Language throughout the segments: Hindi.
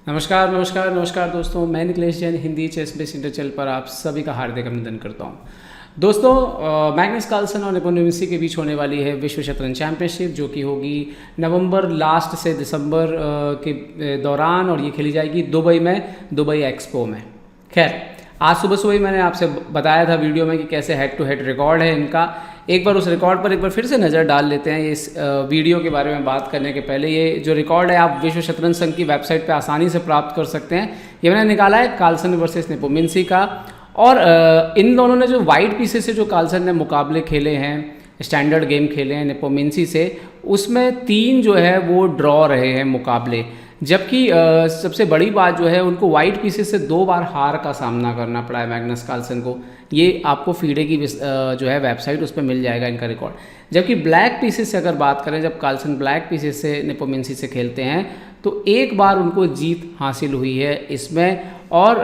नमस्कार नमस्कार नमस्कार दोस्तों, मैं Nikhilesh Jain Hindi chess base inter channel पर आप सभी का हार्दिक अभिनंदन करता हूं। दोस्तों, मैग्नस कार्लसन और नेपोनियनसी के बीच होने वाली है विश्व शतरंज चैंपियनशिप, जो कि होगी नवंबर लास्ट से दिसंबर के दौरान, और ये खेली जाएगी दुबई में, दुबई एक्सपो में। खैर, आज सुबह सुबह ही मैंने आपसे बताया था वीडियो में कि कैसे हेड टू हेड रिकॉर्ड है इनका। एक बार उस रिकॉर्ड पर एक बार फिर से नज़र डाल लेते हैं। इस वीडियो के बारे में बात करने के पहले, ये जो रिकॉर्ड है आप विश्व शतरंज संघ की वेबसाइट पे आसानी से प्राप्त कर सकते हैं। ये मैंने निकाला है कार्लसन वर्सेस नेपोमिन्सी का, और इन दोनों ने जो वाइट पीसेस से जो कार्लसन ने मुकाबले खेले हैं, स्टैंडर्ड गेम खेले हैं नेपोमिन्सी से, उसमें 3 जो है वो ड्रॉ रहे हैं मुकाबले। जबकि सबसे बड़ी बात जो है, उनको वाइट पीसेस से 2 बार हार का सामना करना पड़ा है मैग्नस कार्लसन को। ये आपको फीडे की जो है वेबसाइट, उस पर मिल जाएगा इनका रिकॉर्ड। जबकि ब्लैक पीसेस से अगर बात करें, जब कार्लसन ब्लैक पीसेस से नेपोमिन्सी से खेलते हैं तो एक बार उनको जीत हासिल हुई है इसमें, और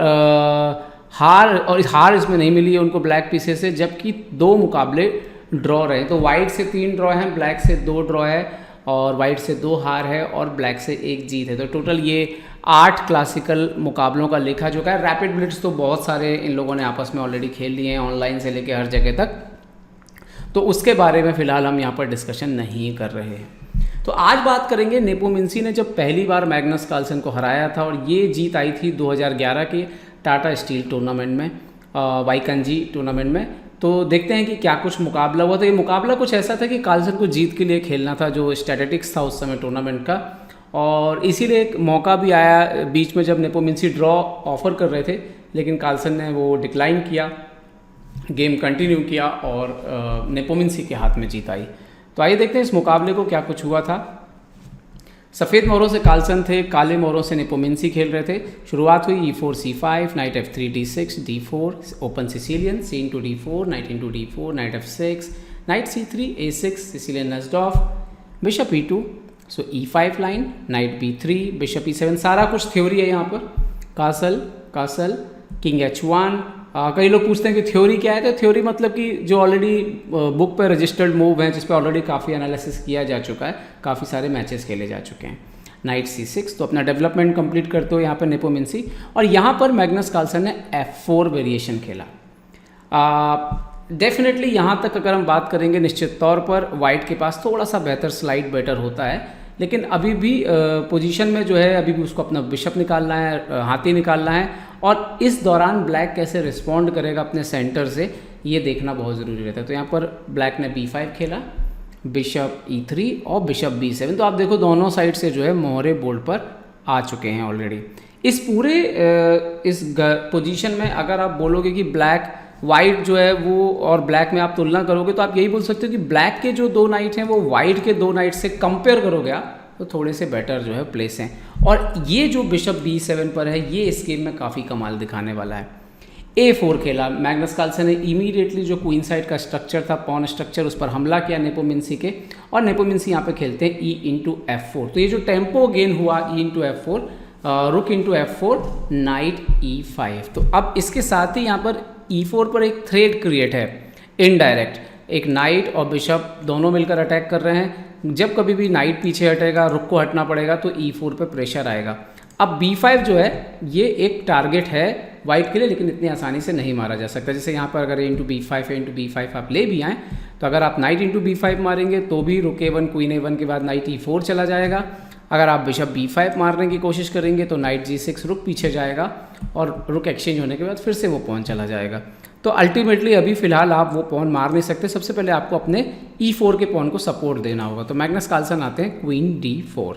इस हार इसमें नहीं मिली है उनको ब्लैक पीसेस से, जबकि 2 मुकाबले ड्रॉ रहे। तो वाइट से 3 ड्रॉ हैं, ब्लैक से 2 ड्रॉ है, और वाइट से 2 हार है, और ब्लैक से 1 जीत है। तो टोटल ये 8 क्लासिकल मुकाबलों का लेखा जोखा है। रैपिड ब्लिट्स तो बहुत सारे इन लोगों ने आपस में ऑलरेडी खेल लिए हैं, ऑनलाइन से लेके हर जगह तक, तो उसके बारे में फ़िलहाल हम यहाँ पर डिस्कशन नहीं कर रहे हैं। तो आज बात करेंगे, नेपोमिन्सी ने जब पहली बार मैग्नस कार्लसन को हराया था, और ये जीत आई थी 2011 के टाटा स्टील टूर्नामेंट में, वाईकंजी टूर्नामेंट में। तो देखते हैं कि क्या कुछ मुकाबला हुआ। तो ये मुकाबला कुछ ऐसा था कि कार्लसन को जीत के लिए खेलना था, जो स्टैटिस्टिक्स था उस समय टूर्नामेंट का, और इसीलिए एक मौका भी आया बीच में जब नेपोमिन्सी ड्रॉ ऑफर कर रहे थे, लेकिन कार्लसन ने वो डिक्लाइन किया, गेम कंटिन्यू किया, और नेपोमिन्सी के हाथ में जीत आई। तो आइए देखते हैं इस मुकाबले को क्या कुछ हुआ था। सफ़ेद मोहरों से कार्लसन थे, काले मोहरों से नेपोमिन्सी खेल रहे थे। शुरुआत हुई E4 C5, knight F3 D6 D4, open Sicilian, C into D4, knight into D4, knight F6, knight C3 A6, Sicilian Najdorf, bishop E2, so E5 line, knight B3, bishop E7, सारा कुछ थ्योरी है यहाँ पर। Castle castle, king H1। कई लोग पूछते हैं कि थ्योरी क्या है, तो थ्योरी मतलब कि जो ऑलरेडी बुक पर रजिस्टर्ड मूव हैं, जिस पर ऑलरेडी काफ़ी एनालिसिस किया जा चुका है, काफ़ी सारे मैचेस खेले जा चुके हैं। नाइट C6, तो अपना डेवलपमेंट कंप्लीट करते हो यहाँ पर नेपोमिन्सी, और यहाँ पर मैग्नस कार्लसन ने F4 वेरिएशन खेला। डेफिनेटली यहाँ तक अगर हम बात करेंगे, निश्चित तौर पर वाइट के पास थोड़ा सा बेहतर स्लाइड बेटर होता है, लेकिन अभी भी पोजीशन में जो है, अभी भी उसको अपना बिशप निकालना है, हाथी निकालना है, और इस दौरान ब्लैक कैसे रिस्पॉन्ड करेगा अपने सेंटर से, ये देखना बहुत ज़रूरी रहता है। तो यहाँ पर ब्लैक ने B5 खेला, बिशप E3 और बिशप B7। तो आप देखो दोनों साइड से जो है मोहरे बोर्ड पर आ चुके हैं ऑलरेडी। इस पूरे पोजीशन में अगर आप बोलोगे कि ब्लैक वाइट जो है वो, और ब्लैक में आप तुलना करोगे, तो आप यही बोल सकते हो कि ब्लैक के जो 2 नाइट हैं वो वाइट के 2 नाइट से कंपेयर करोगे आप, तो थोड़े से बेटर जो है प्लेस हैं। और ये जो बिशप B7 पर है, ये इस गेम में काफ़ी कमाल दिखाने वाला है। A4 खेला मैग्नस कार्लसन ने, इमीडिएटली जो क्वीन साइड का स्ट्रक्चर था, पॉन स्ट्रक्चर, उस पर हमला किया नेपोमिन्सी के, और नेपोमिन्सी यहाँ पे खेलते हैं E into F4। तो ये जो टेम्पो गेन हुआ E into F4, रुक into F4, नाइट E5। तो अब इसके साथ ही यहाँ पर E4 पर एक थ्रेड क्रिएट है इनडायरेक्ट, एक नाइट और बिशप दोनों मिलकर अटैक कर रहे हैं। जब कभी भी नाइट पीछे हटेगा, रुक को हटना पड़ेगा, तो E4 पे प्रेशर आएगा। अब B5 जो है, ये एक टारगेट है वाइट के लिए, लेकिन इतनी आसानी से नहीं मारा जा सकता। जैसे यहाँ पर अगर A into B5 A into B5 आप ले भी आएँ, तो अगर आप नाइट into B5 मारेंगे तो भी रुक A1 क्वीन A1 के बाद नाइट E4 चला जाएगा। अगर आप बिशप B5 मारने की कोशिश करेंगे तो नाइट G6, रुक पीछे जाएगा, और रुक एक्सचेंज होने के बाद फिर से वो पॉन चला जाएगा। तो अल्टीमेटली अभी फ़िलहाल आप वो पॉन मार नहीं सकते। सबसे पहले आपको अपने E4 के पॉन को सपोर्ट देना होगा। तो मैग्नस कार्लसन आते हैं queen D4,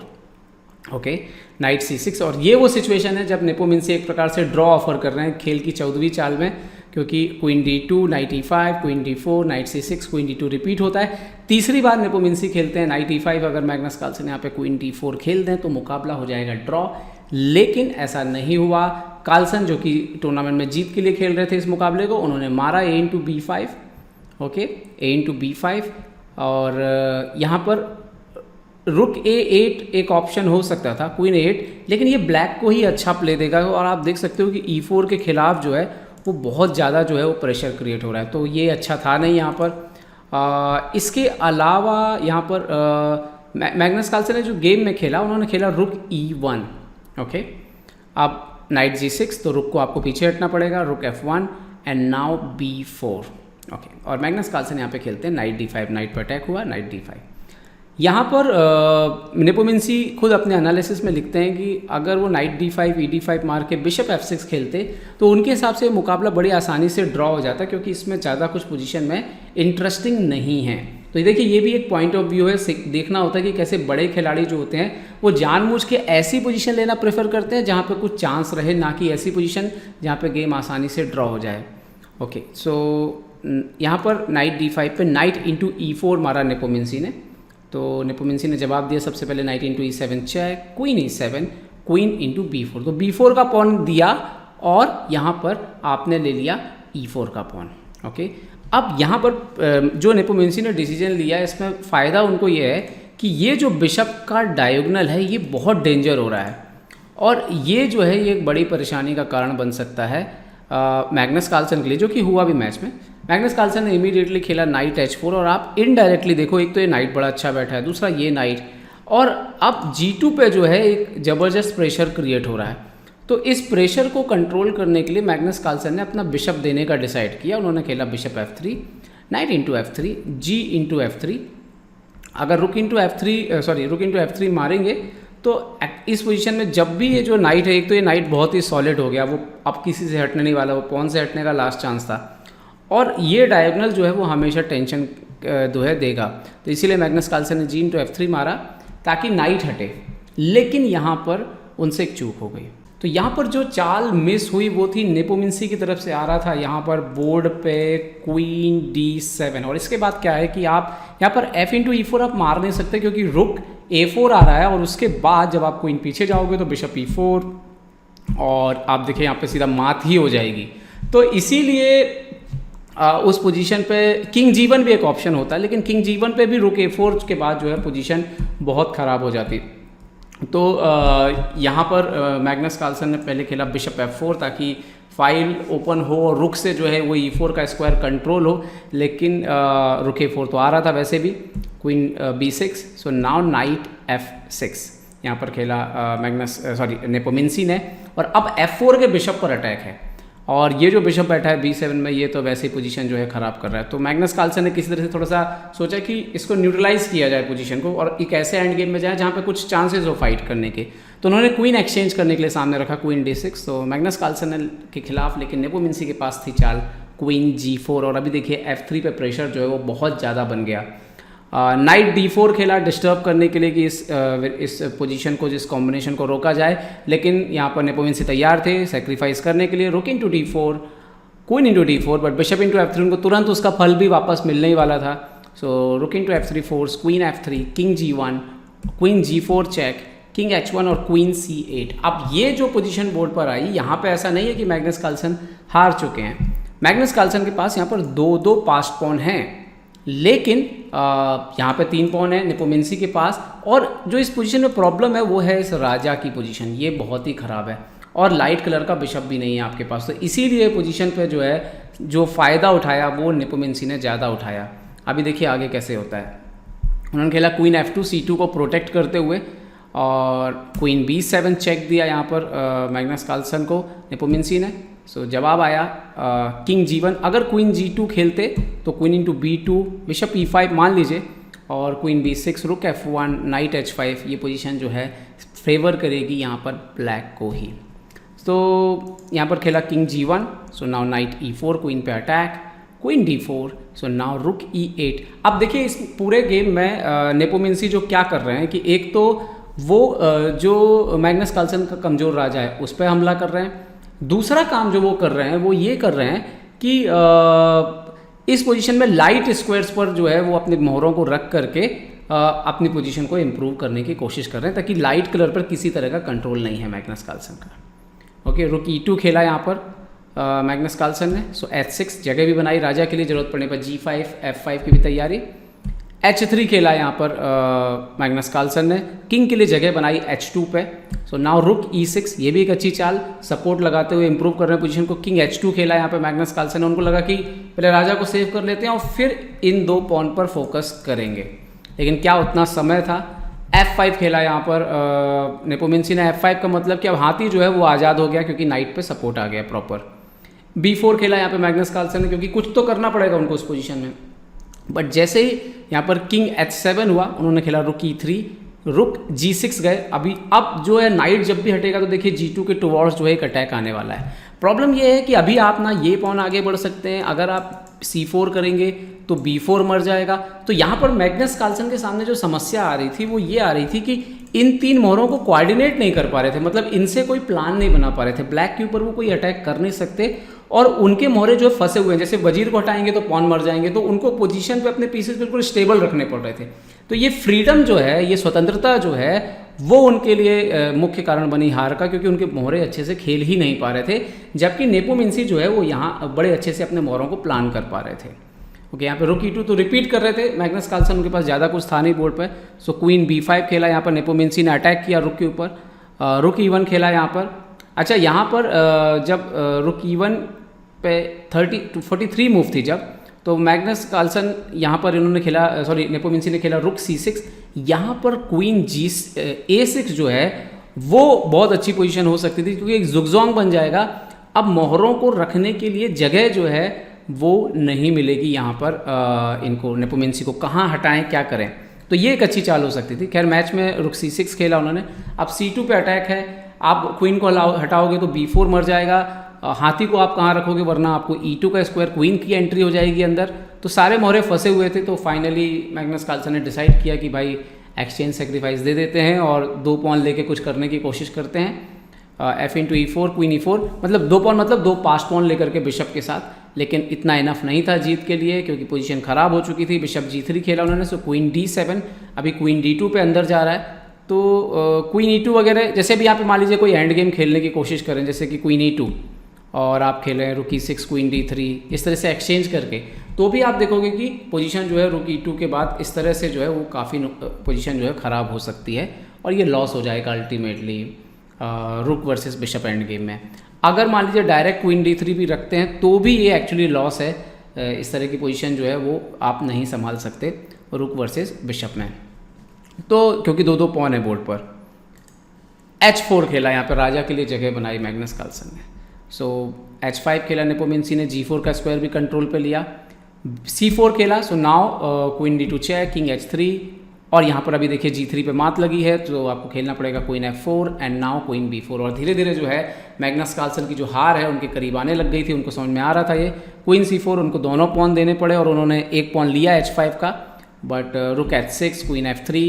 okay, night C6। और ये वो सिचुएशन है जब नेपोमिन्सी एक प्रकार से ड्रॉ ऑफर कर रहे हैं खेल की 14वीं चाल में, क्योंकि queen D2, night E5, queen D4, night C6, queen D2 repeat होता है। तीसरी बार नेपोमिन्सी खेलते हैं नाइट E5। अगर मैग्नस कार्लसन यहाँ पे क्वीन D4 खेल दें तो मुकाबला हो जाएगा ड्रॉ, लेकिन ऐसा नहीं हुआ। कार्लसन जो कि टूर्नामेंट में जीत के लिए खेल रहे थे इस मुकाबले को, उन्होंने मारा A into B5, okay, A into B5, और यहाँ पर रुक A8 एक ऑप्शन हो सकता था, क्वीन A8, लेकिन ये ब्लैक को ही अच्छा प्ले देगा। और आप देख सकते हो कि E4 के खिलाफ जो है वो बहुत ज़्यादा जो है वो प्रेशर क्रिएट हो रहा है, तो ये अच्छा था नहीं यहाँ पर। इसके अलावा यहाँ पर मैग्नस कार्लसन ने जो गेम में खेला, उन्होंने खेला रुक E1, ओके। अब नाइट G6, तो रुक को आपको पीछे हटना पड़ेगा, रुक F1 and now B4। Okay, और मैग्नस कार्लसन यहाँ पे खेलते हैं नाइट D5, नाइट पर अटैक हुआ, नाइट D5। यहाँ पर नेपोमिंसी खुद अपने एनालिसिस में लिखते हैं कि अगर वो नाइट D5 E5 मार के बिशप F6 खेलते तो उनके हिसाब से मुकाबला बड़ी आसानी से ड्रॉ हो जाता, क्योंकि इसमें ज़्यादा कुछ पोजीशन में इंटरेस्टिंग नहीं है। तो देखिए ये भी एक पॉइंट ऑफ व्यू है, देखना होता है कि कैसे बड़े खिलाड़ी जो होते हैं वो जानबूझ के ऐसी पोजीशन लेना प्रेफर करते हैं जहाँ पे कुछ चांस रहे, ना कि ऐसी पोजीशन जहाँ पे गेम आसानी से ड्रॉ हो जाए। ओके, सो यहाँ पर नाइट D5 पे नाइट इंटू E4 मारा नेपोमिंसी ने, तो नेपोमिंसी ने जवाब दिया सबसे पहले knight into E7 check, queen E7, queen into B4, तो B4 का पॉन दिया और यहाँ पर आपने ले लिया E4 का पॉन। ओके, अब यहाँ पर जो नेपोमिंसी ने डिसीजन लिया इसमें फ़ायदा उनको ये है कि ये जो बिशप का डायगोनल है ये बहुत डेंजर हो रहा है, और ये जो है ये एक बड़ी परेशानी का कारण बन सकता है मैग्नस कार्लसन के लिए, जो कि हुआ भी मैच में। मैग्नस कार्लसन ने इमीडिएटली खेला नाइट H4, और आप इनडायरेक्टली देखो, एक तो ये नाइट बड़ा अच्छा बैठा है, दूसरा ये नाइट, और अब G2 पे जो है एक ज़बरदस्त प्रेशर क्रिएट हो रहा है। तो इस प्रेशर को कंट्रोल करने के लिए मैग्नस कार्लसन ने अपना बिशप देने का डिसाइड किया। उन्होंने खेला bishop F3, night into F3, G into F3। अगर रुक इंटू F3 मारेंगे तो इस पोजीशन में जब भी ये जो नाइट है, एक तो ये नाइट बहुत ही सॉलिड हो गया, वो अब किसी से हटने नहीं वाला, वो पॉन से हटने का लास्ट चांस था, और ये डायगोनल जो है वो हमेशा टेंशन जो है देगा। तो इसीलिए मैग्नस कार्लसन ने G इंटू F3 मारा ताकि नाइट हटे, लेकिन यहाँ पर उनसे एक चूक हो गई। तो यहाँ पर जो चाल मिस हुई वो थी नेपोमिंसी की तरफ से आ रहा था यहाँ पर बोर्ड पे क्वीन D7, और इसके बाद क्या है कि आप यहाँ पर F इंटू E4 आप मार नहीं सकते, क्योंकि रुक A4 आ रहा है, और उसके बाद जब आप क्वीन पीछे जाओगे तो बिशप E4, और आप देखिए यहाँ पे सीधा मात ही हो जाएगी। तो इसीलिए उस पोजीशन पे किंग G1 भी एक ऑप्शन होता है, लेकिन किंग G1 पे भी रुक A4 के बाद जो है पोजीशन बहुत ख़राब हो जाती। तो यहाँ पर मैग्नस कार्लसन ने पहले खेला बिशप F4 ताकि फाइल ओपन हो और रुक से जो है वो E4 का स्क्वायर कंट्रोल हो, लेकिन रुक A4 तो आ रहा था वैसे भी, क्वीन B6, सो नाउ नाइट F6 यहाँ पर खेला नेपोमिंसी ने, और अब F4 के बिशप पर अटैक है, और ये जो बिशप बैठा है B7 में ये तो वैसे ही पोजीशन जो है ख़राब कर रहा है। तो मैग्नस कार्लसन ने किसी तरह से थोड़ा सा सोचा कि इसको न्यूट्रलाइज किया जाए पोजीशन को, और एक ऐसे एंड गेम में जाए जहाँ पे कुछ चांसेस हो फाइट करने के। तो उन्होंने क्वीन एक्सचेंज करने के लिए सामने रखा क्वीन D6, तो मैग्नस कार्लसन के खिलाफ, लेकिन नेपोमिंसी के पास थी चाल क्वीन G4, और अभी देखिए F3 पे प्रेशर जो है वो बहुत ज़्यादा बन गया। नाइट D4 खेला डिस्टर्ब करने के लिए कि इस पोजीशन को, जिस कॉम्बिनेशन को रोका जाए, लेकिन यहाँ पर नेपोमिंसी तैयार थे सेक्रीफाइस करने के लिए। रुक into D4, queen into D4, but bishop into F3 उनको तुरंत उसका फल भी वापस मिलने ही वाला था। So rook into F3 force, queen F3, king G1, queen G4 check, king H1 और क्वीन C8। अब ये जो पोजीशन बोर्ड पर आई, यहाँ पे ऐसा नहीं है कि मैग्नस कार्लसन हार चुके हैं। मैग्नस कार्लसन के पास यहाँ पर 2-2 पास्ट पॉन हैं, लेकिन यहाँ पे 3 पॉन है नेपोमिंसी के पास, और जो इस पोजीशन में प्रॉब्लम है वो है इस राजा की पोजीशन, ये बहुत ही ख़राब है, और लाइट कलर का बिशप भी नहीं है आपके पास। तो इसीलिए पोजीशन पे जो है जो फ़ायदा उठाया वो नेपोमिंसी ने ज़्यादा उठाया। अभी देखिए आगे कैसे होता है। उन्होंने खेला क्वीन F2 C2 को प्रोटेक्ट करते हुए, और क्वीन B7 चेक दिया यहाँ पर मैग्नस कार्लसन को नेपोमिंसी ने। सो जवाब आया किंग G1। अगर क्वीन G2 खेलते तो queen into B2, bishop E5 मान लीजिए, और क्वीन B6, रुक F1, नाइट H5, ये पोजीशन जो है फेवर करेगी यहाँ पर ब्लैक को ही। तो यहाँ पर खेला king G1, so now knight E4, queen पे attack, queen D4, so now rook E8। अब देखिए इस पूरे गेम में नेपोमिंसी जो क्या कर रहे हैं कि एक तो वो जो मैग्नस कार्लसन का कमज़ोर राजा है उस पर हमला कर रहे हैं, दूसरा काम जो वो कर रहे हैं वो ये कर रहे हैं कि इस पोजीशन में लाइट स्क्वायर्स पर जो है वो अपने मोहरों को रख करके अपनी पोजीशन को इम्प्रूव करने की कोशिश कर रहे हैं, ताकि लाइट कलर पर किसी तरह का कंट्रोल नहीं है मैग्नस कार्लसन का। ओके, रुक E2 खेला यहाँ पर मैग्नस कार्लसन ने। सो H6 जगह भी बनाई राजा के लिए, ज़रूरत पड़ने पर G5, F5 की भी तैयारी। H3 खेला यहाँ पर मैग्नस कार्लसन ने, किंग के लिए जगह बनाई H2 पे। सो नाउ रुक E6, ये भी एक अच्छी चाल, सपोर्ट लगाते हुए इंप्रूव कर रहे हैं पोजीशन को। किंग H2 खेला यहाँ पे मैग्नस कार्लसन ने, उनको लगा कि पहले राजा को सेव कर लेते हैं और फिर इन 2 पॉन पर फोकस करेंगे, लेकिन क्या उतना समय था? F5 खेला यहाँ पर नेपोमिंसी ने। F5 का मतलब कि अब हाथी जो है वो आज़ाद हो गया क्योंकि नाइट पे सपोर्ट आ गया प्रॉपर। B4 खेला यहाँ पे मैग्नस कार्लसन ने, क्योंकि कुछ तो करना पड़ेगा उनको उस पोजीशन में। बट जैसे ही यहाँ पर किंग H7 हुआ, उन्होंने खेला रुक E3, रुक G6 गए। अब जो है नाइट जब भी हटेगा तो देखिए G2 के टुवर्ड्स जो है एक अटैक आने वाला है। प्रॉब्लम ये है कि अभी आप ना ये पॉन आगे बढ़ सकते हैं, अगर आप C4 करेंगे तो B4 मर जाएगा। तो यहाँ पर मैग्नस कार्लसन के सामने जो समस्या आ रही थी वो ये आ रही थी कि इन 3 मोहरों को कोऑर्डिनेट नहीं कर पा रहे थे, मतलब इनसे कोई प्लान नहीं बना पा रहे थे। ब्लैक के ऊपर वो कोई अटैक कर नहीं सकते और उनके मोहरे जो फंसे हुए हैं, जैसे वजीर को हटाएंगे तो पॉन मर जाएंगे, तो उनको पोजीशन पे अपने पीसेस बिल्कुल स्टेबल रखने पड़ रहे थे। तो ये फ्रीडम जो है, ये स्वतंत्रता जो है, वो उनके लिए मुख्य कारण बनी हार का, क्योंकि उनके मोहरे अच्छे से खेल ही नहीं पा रहे थे, जबकि नेपोमिंसी जो है वो यहाँ बड़े अच्छे से अपने मोहरों को प्लान कर पा रहे थे। ओके, यहाँ पे रुक E2 तो रिपीट कर रहे थे मैग्नस कार्लसन, उनके पास ज़्यादा कुछ था नहीं बोर्ड पे। सो क्वीन B5 खेला, यहाँ पर नेपोमिंसी ने अटैक किया रुक के ऊपर। रुक E1 खेला यहाँ पर। अच्छा, यहाँ पर जब रुक E1 पे 43 मूव थी जब, तो मैग्नस कार्लसन यहाँ पर इन्होंने खेला, नेपोमिंसी ने खेला रुक C6। यहाँ पर क्वीन A6 जो है वो बहुत अच्छी पोजीशन हो सकती थी, क्योंकि एक जुगजोंग बन जाएगा। अब मोहरों को रखने के लिए जगह जो है वो नहीं मिलेगी यहाँ पर इनको, नेपोमिंसी को कहाँ हटाएं, क्या करें, तो ये एक अच्छी चाल हो सकती थी। खैर मैच में रुक C6 खेला उन्होंने। अब C2 पे अटैक है, आप क्वीन को हटाओगे तो B4 मर जाएगा, हाथी को आप कहाँ रखोगे, वरना आपको E2 का स्क्वायर, क्वीन की एंट्री हो जाएगी अंदर। तो सारे मोहरे फंसे हुए थे। तो फाइनली मैग्नस कार्लसन ने डिसाइड किया कि भाई एक्सचेंज सेक्रीफाइस दे देते हैं और 2 पॉन लेके कुछ करने की कोशिश करते हैं। F × E4, क्वीन E4, मतलब 2 पॉन, मतलब 2 पास पॉन लेकर के बिशप के साथ, लेकिन इतना इनफ नहीं था जीत के लिए, क्योंकि पोजीशन खराब हो चुकी थी। बिशप G3 खेला उन्होंने। सो क्वीन D7, अभी क्वीन D2 पे अंदर जा रहा है। तो क्वीन E2 वगैरह, जैसे भी यहाँ पे मान लीजिए कोई एंड गेम खेलने की कोशिश करें, जैसे कि क्वीन E2 और आप खेलें रुक E6, क्वीन D3, इस तरह से एक्सचेंज करके, तो भी आप देखोगे कि पोजीशन जो है रुक E2 के बाद इस तरह से जो है वो काफ़ी पोजीशन जो है ख़राब हो सकती है और ये लॉस हो जाएगा अल्टीमेटली रुक वर्सेस बिशप एंड गेम में। अगर मान लीजिए डायरेक्ट क्वीन D3 भी रखते हैं तो भी ये एक्चुअली लॉस है। इस तरह की पोजीशन जो है वो आप नहीं संभाल सकते रुक वर्सेस बिशप में, तो क्योंकि 2-2 पॉन है बोर्ड पर। H4 खेला, यहाँ पर राजा के लिए जगह बनाई मैग्नस कार्लसन ने। सो H5 खेला नेपोमिंसी ने, G4 का स्क्वायर भी कंट्रोल पे लिया। C4 खेला, so now queen D2 check, king H3, और यहाँ पर अभी देखिए G3 पे मात लगी है, तो आपको खेलना पड़ेगा queen F4 and now queen B4। और धीरे धीरे जो है मैग्नस कार्लसन की जो हार है उनके करीब आने लग गई थी, उनको समझ में आ रहा था ये। क्वीन C4 उनको दोनों पॉन देने पड़े और उन्होंने एक पॉन लिया H5 का, बट रुक H6, queen F3,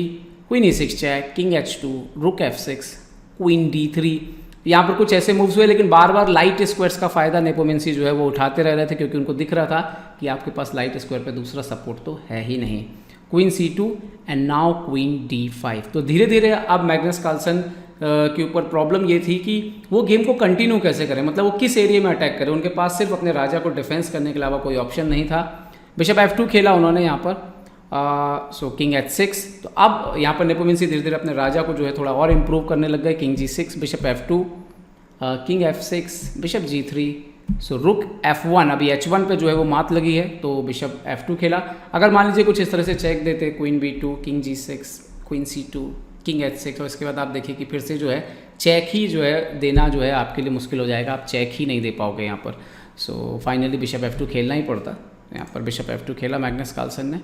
queen E6 check, king H2, रुक F6, क्वीन D3। यहाँ पर कुछ ऐसे मूव्स हुए, लेकिन बार बार लाइट स्क्वायर्स का फ़ायदा नेपोमिंसी जो है वो उठाते रह रहे थे, क्योंकि उनको दिख रहा था कि आपके पास लाइट स्क्वायर पे दूसरा सपोर्ट तो है ही नहीं। Queen C2 and now queen D5। तो धीरे धीरे अब मैग्नस कार्लसन के ऊपर प्रॉब्लम ये थी कि वो गेम को कंटिन्यू कैसे करें, मतलब वो किस एरिया में अटैक करें। उनके पास सिर्फ अपने राजा को डिफेंस करने के अलावा कोई ऑप्शन नहीं था। बिशप F2 खेला उन्होंने यहाँ पर, सो किंग H6। तो अब यहाँ पर नेपोमिंसी धीरे धीरे अपने राजा को जो है थोड़ा और इम्प्रूव करने लग गए। King G6, bishop F2, king F6, bishop G3, सो रुक F1। अभी H1 पे जो है वो मात लगी है, तो बिशप F2 खेला। अगर मान लीजिए कुछ इस तरह से चेक देते, queen B2, king G6, queen C2, king H6, और इसके बाद आप देखिए कि फिर से जो है चेक ही जो है देना जो है आपके लिए मुश्किल हो जाएगा, आप चेक ही नहीं दे पाओगे यहाँ पर। सो फाइनली बिशप F2 खेलना ही पड़ता। यहाँ पर बिशप F2 खेला मैग्नस कार्लसन ने।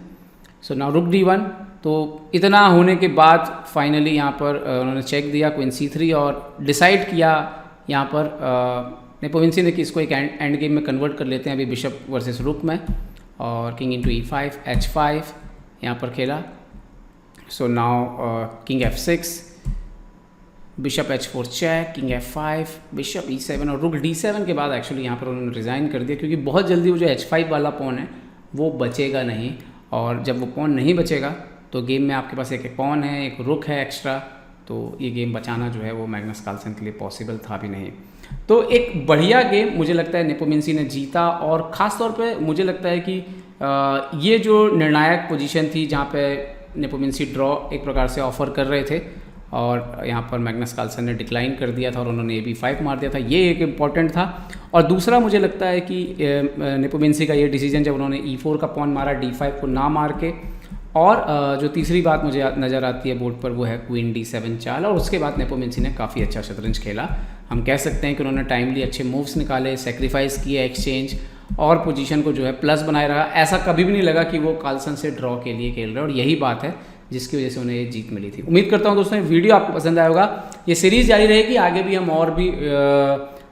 सो नाउ रुक D1। तो इतना होने के बाद फाइनली यहाँ पर उन्होंने चेक दिया क्वीन C3 और डिसाइड किया यहाँ पर नेपोमिंसी ने कि इसको एक एंड गेम में कन्वर्ट कर लेते हैं अभी बिशप वर्सेस रुक में, और किंग इंटू E5, H5 यहाँ पर खेला। So now king F6, bishop H4 check, king F5, bishop E7, और रुक D7 के बाद एक्चुअली यहाँ पर उन्होंने रिज़ाइन कर दिया, क्योंकि बहुत जल्दी वो जो H5 वाला पॉन है वो बचेगा नहीं, और जब वो पॉन नहीं बचेगा तो गेम में आपके पास एक पॉन है, एक रुक है एक्स्ट्रा, तो ये गेम बचाना जो है वो मैग्नस कार्लसन के लिए पॉसिबल था भी नहीं। तो एक बढ़िया गेम मुझे लगता है नेपोमिंसी ने जीता, और ख़ास तौर पे मुझे लगता है कि ये जो निर्णायक पोजीशन थी जहाँ पे नेपोमिंसी ड्रॉ एक प्रकार से ऑफर कर रहे थे और यहाँ पर मैग्नस कार्लसन ने डिक्लाइन कर दिया था और उन्होंने AB5 मार दिया था, ये एक इम्पॉर्टेंट था। और दूसरा मुझे लगता है कि नेपोमिंसी का ये डिसीजन जब उन्होंने E4 का पॉन मारा D5 को ना मार के, और जो तीसरी बात मुझे नज़र आती है बोर्ड पर वो है क्वीन D7 चाल, और उसके बाद नेपोम्येंसी ने काफ़ी अच्छा शतरंज खेला। हम कह सकते हैं कि उन्होंने टाइमली अच्छे मूव्स निकाले, सेक्रीफाइस किए एक्सचेंज, और पोजीशन को जो है प्लस बनाए रहा। ऐसा कभी भी नहीं लगा कि वो कार्लसन से ड्रॉ के लिए खेल रहे हैं, और यही बात है जिसकी वजह से उन्हें ये जीत मिली थी। उम्मीद करता हूँ दोस्तों ये वीडियो आपको पसंद आया होगा। ये सीरीज़ जारी रहेगी, आगे भी हम और भी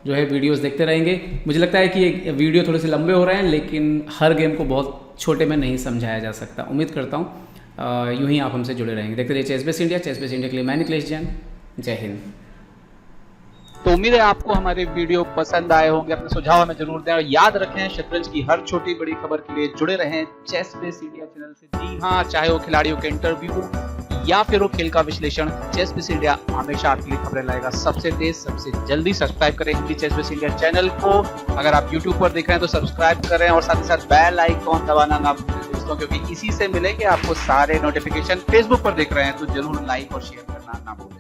जो है वीडियोस देखते रहेंगे। मुझे लगता है कि ये वीडियो थोड़े से लंबे हो रहे हैं, लेकिन हर गेम को बहुत छोटे में नहीं समझाया जा सकता। उम्मीद करता हूँ यूँ ही आप हमसे जुड़े रहेंगे। देखते रहिए ChessBase India. ChessBase India के लिए मैं निकलेश जैन, जय हिंद। तो उम्मीद है आपको हमारे वीडियो पसंद आए होंगे। अपने सुझाव हमें जरूर दें और याद रखें शतरंज की हर छोटी बड़ी खबर के लिए जुड़े रहें चेस बेस इंडिया चैनल से। जी हाँ, चाहे वो खिलाड़ियों के इंटरव्यू या फिर वो खेल का विश्लेषण, चेस बेस इंडिया हमेशा आपके लिए खबरें लाएगा सबसे तेज सबसे जल्दी। सब्सक्राइब करें Hindi chess base India channel को। अगर आप यूट्यूब पर देख रहे हैं तो सब्सक्राइब करें और साथ ही साथ बेल आइकॉन दबाना ना भूलें दोस्तों, क्योंकि इसी से मिलेंगे आपको सारे नोटिफिकेशन। फेसबुक पर देख रहे हैं तो जरूर लाइक और शेयर करना ना भूलें।